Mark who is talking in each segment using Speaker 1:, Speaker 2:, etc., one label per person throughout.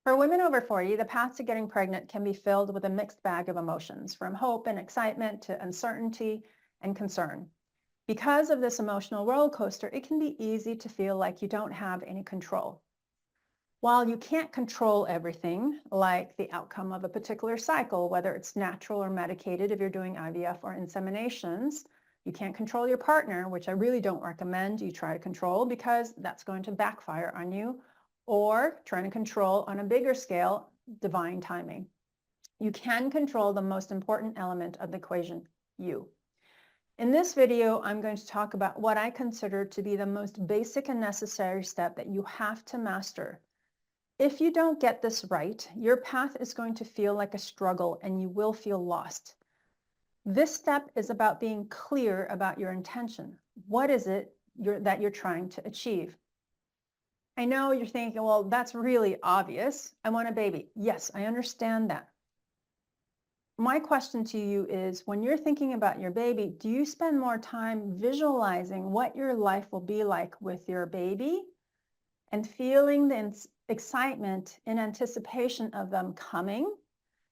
Speaker 1: For women over 40, the path to getting pregnant can be filled with a mixed bag of emotions, from hope and excitement to uncertainty and concern. Because of this emotional roller coaster, it can be easy to feel like you don't have any control. While you can't control everything, like the outcome of a particular cycle, whether it's natural or medicated if you're doing IVF or inseminations, you can't control your partner, which I really don't recommend you try to control because that's going to backfire on you, or trying to control on a bigger scale, divine timing. You can control the most important element of the equation, you. In this video, I'm going to talk about what I consider to be the most basic and necessary step that you have to master. If you don't get this right, your path is going to feel like a struggle and you will feel lost. This step is about being clear about your intention. What is it that you're trying to achieve? I know you're thinking, well, that's really obvious. I want a baby. Yes, I understand that. My question to you is, when you're thinking about your baby, do you spend more time visualizing what your life will be like with your baby and feeling the excitement in anticipation of them coming,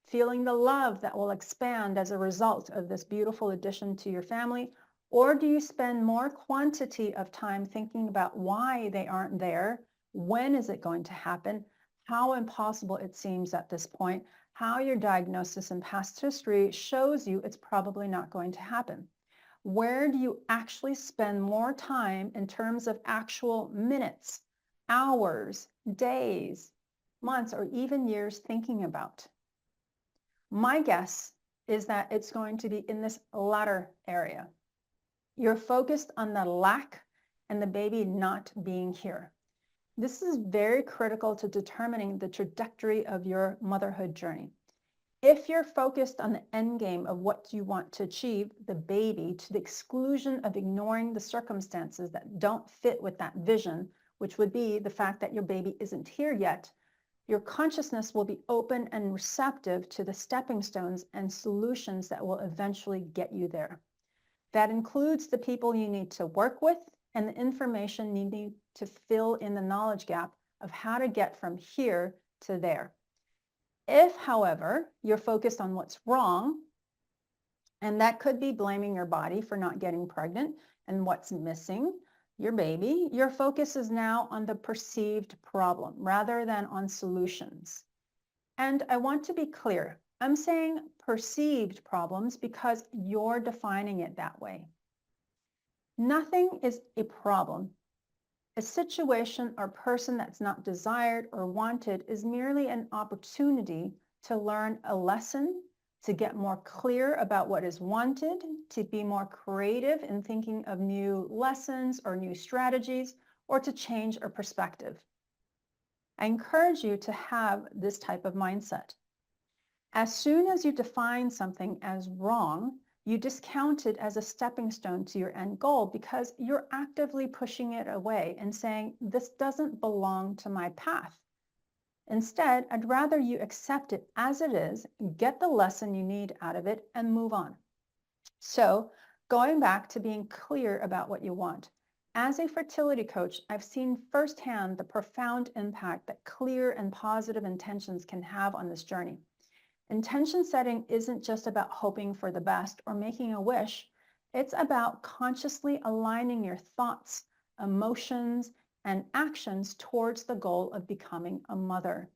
Speaker 1: feeling the love that will expand as a result of this beautiful addition to your family? Or do you spend more quantity of time thinking about why they aren't there? When is it going to happen? How impossible it seems at this point, how your diagnosis and past history shows you it's probably not going to happen. Where do you actually spend more time in terms of actual minutes, hours, days, months, or even years thinking about? My guess is that it's going to be in this latter area. You're focused on the lack and the baby not being here. This is very critical to determining the trajectory of your motherhood journey. If you're focused on the end game of what you want to achieve, the baby, to the exclusion of ignoring the circumstances that don't fit with that vision, which would be the fact that your baby isn't here yet, your consciousness will be open and receptive to the stepping stones and solutions that will eventually get you there. That includes the people you need to work with and the information you need to fill in the knowledge gap of how to get from here to there. If, however, you're focused on what's wrong, and that could be blaming your body for not getting pregnant and what's missing, your baby, your focus is now on the perceived problem rather than on solutions. And I want to be clear. I'm saying perceived problems because you're defining it that way. Nothing is a problem. A situation or person that's not desired or wanted is merely an opportunity to learn a lesson, to get more clear about what is wanted, to be more creative in thinking of new lessons or new strategies, or to change our perspective. I encourage you to have this type of mindset. As soon as you define something as wrong, you discount it as a stepping stone to your end goal because you're actively pushing it away and saying, this doesn't belong to my path. Instead, I'd rather you accept it as it is, get the lesson you need out of it, and move on. So, going back to being clear about what you want. As a fertility coach, I've seen firsthand the profound impact that clear and positive intentions can have on this journey. Intention setting isn't just about hoping for the best or making a wish. It's about consciously aligning your thoughts, emotions, and actions towards the goal of becoming a mother.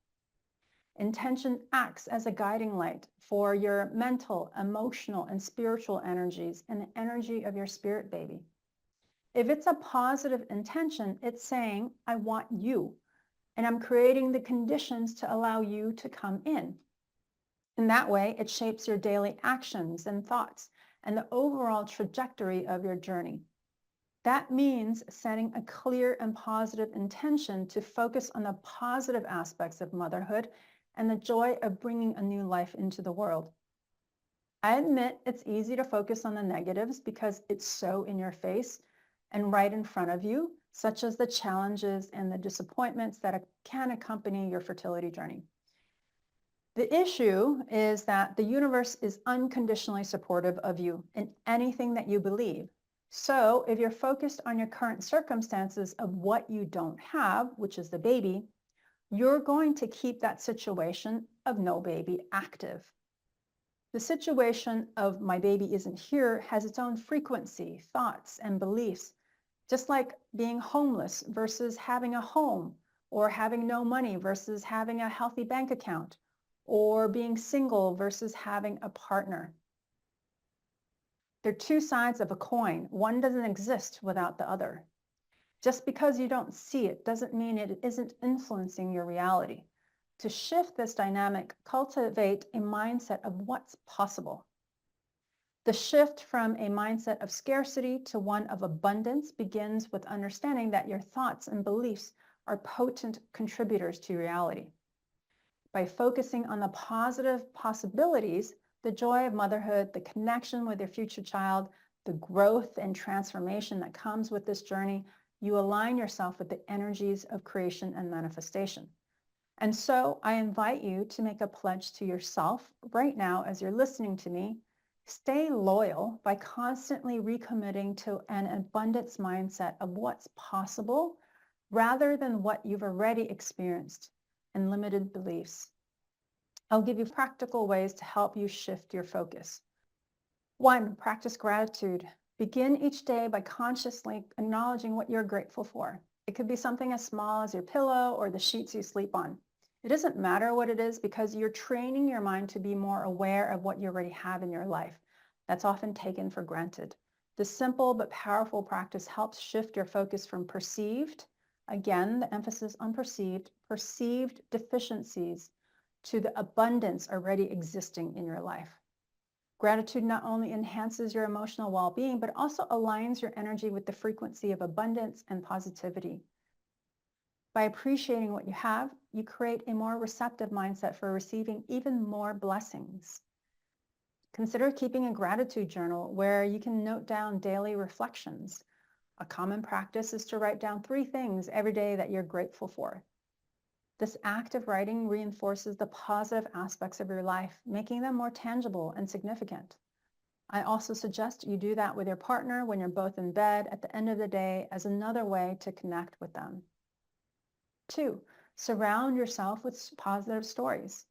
Speaker 1: Intention acts as a guiding light for your mental, emotional, and spiritual energies and the energy of your spirit baby. If it's a positive intention, it's saying, I want you, and I'm creating the conditions to allow you to come in. In that way, it shapes your daily actions and thoughts and the overall trajectory of your journey. That means setting a clear and positive intention to focus on the positive aspects of motherhood and the joy of bringing a new life into the world. I admit it's easy to focus on the negatives because it's so in your face and right in front of you, such as the challenges and the disappointments that can accompany your fertility journey. The issue is that the universe is unconditionally supportive of you in anything that you believe. So if you're focused on your current circumstances of what you don't have, which is the baby, you're going to keep that situation of no baby active. The situation of my baby isn't here has its own frequency, thoughts, and beliefs, just like being homeless versus having a home, or having no money versus having a healthy bank account, or being single versus having a partner. They're two sides of a coin. One doesn't exist without the other. Just because you don't see it doesn't mean it isn't influencing your reality. To shift this dynamic, cultivate a mindset of what's possible. The shift from a mindset of scarcity to one of abundance begins with understanding that your thoughts and beliefs are potent contributors to reality. By focusing on the positive possibilities, the joy of motherhood, the connection with your future child, the growth and transformation that comes with this journey, you align yourself with the energies of creation and manifestation. And so I invite you to make a pledge to yourself right now as you're listening to me. Stay loyal by constantly recommitting to an abundance mindset of what's possible rather than what you've already experienced and limited beliefs. I'll give you practical ways to help you shift your focus. 1, practice gratitude. Begin each day by consciously acknowledging what you're grateful for. It could be something as small as your pillow or the sheets you sleep on. It doesn't matter what it is because you're training your mind to be more aware of what you already have in your life. That's often taken for granted. This simple but powerful practice helps shift your focus from perceived, again, the emphasis on perceived deficiencies, to the abundance already existing in your life. Gratitude not only enhances your emotional well-being, but also aligns your energy with the frequency of abundance and positivity. By appreciating what you have, you create a more receptive mindset for receiving even more blessings. Consider keeping a gratitude journal where you can note down daily reflections. A common practice is to write down 3 things every day that you're grateful for. This act of writing reinforces the positive aspects of your life, making them more tangible and significant. I also suggest you do that with your partner when you're both in bed at the end of the day as another way to connect with them. 2, surround yourself with positive stories.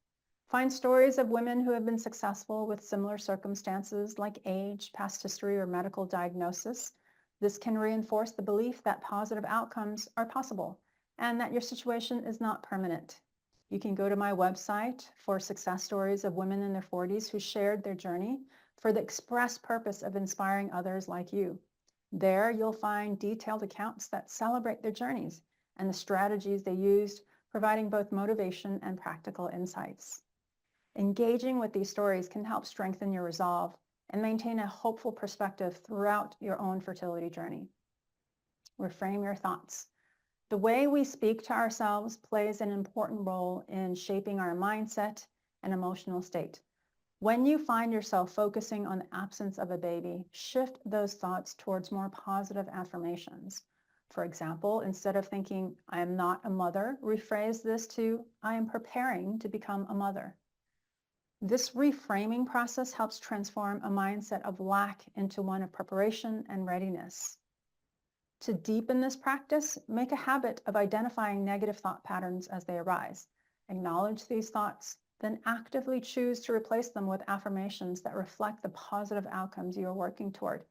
Speaker 1: Find stories of women who have been successful with similar circumstances like age, past history, or medical diagnosis. This can reinforce the belief that positive outcomes are possible and that your situation is not permanent. You can go to my website for success stories of women in their 40s who shared their journey for the express purpose of inspiring others like you. There you'll find detailed accounts that celebrate their journeys and the strategies they used, providing both motivation and practical insights. Engaging with these stories can help strengthen your resolve and maintain a hopeful perspective throughout your own fertility journey. Reframe your thoughts. The way we speak to ourselves plays an important role in shaping our mindset and emotional state. When you find yourself focusing on the absence of a baby, shift those thoughts towards more positive affirmations. For example, instead of thinking, I am not a mother, rephrase this to, I am preparing to become a mother. This reframing process helps transform a mindset of lack into one of preparation and readiness. To deepen this practice, make a habit of identifying negative thought patterns as they arise. Acknowledge these thoughts, then actively choose to replace them with affirmations that reflect the positive outcomes you are working toward.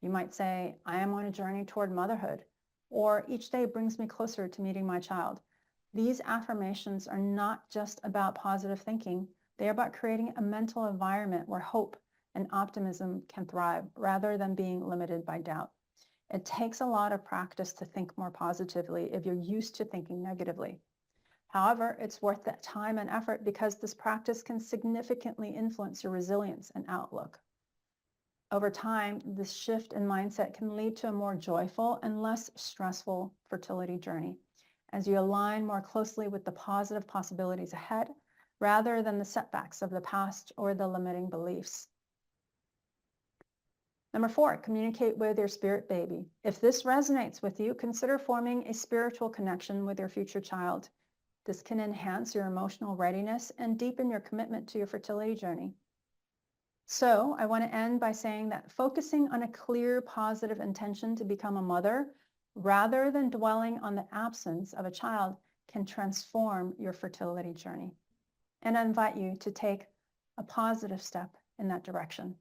Speaker 1: You might say, I am on a journey toward motherhood, or each day brings me closer to meeting my child. These affirmations are not just about positive thinking. They are about creating a mental environment where hope and optimism can thrive rather than being limited by doubt. It takes a lot of practice to think more positively if you're used to thinking negatively. However, it's worth that time and effort because this practice can significantly influence your resilience and outlook. Over time, this shift in mindset can lead to a more joyful and less stressful fertility journey as you align more closely with the positive possibilities ahead rather than the setbacks of the past or the limiting beliefs. Number 4, communicate with your spirit baby. If this resonates with you, consider forming a spiritual connection with your future child. This can enhance your emotional readiness and deepen your commitment to your fertility journey. So I want to end by saying that focusing on a clear, positive intention to become a mother, rather than dwelling on the absence of a child, can transform your fertility journey. And I invite you to take a positive step in that direction.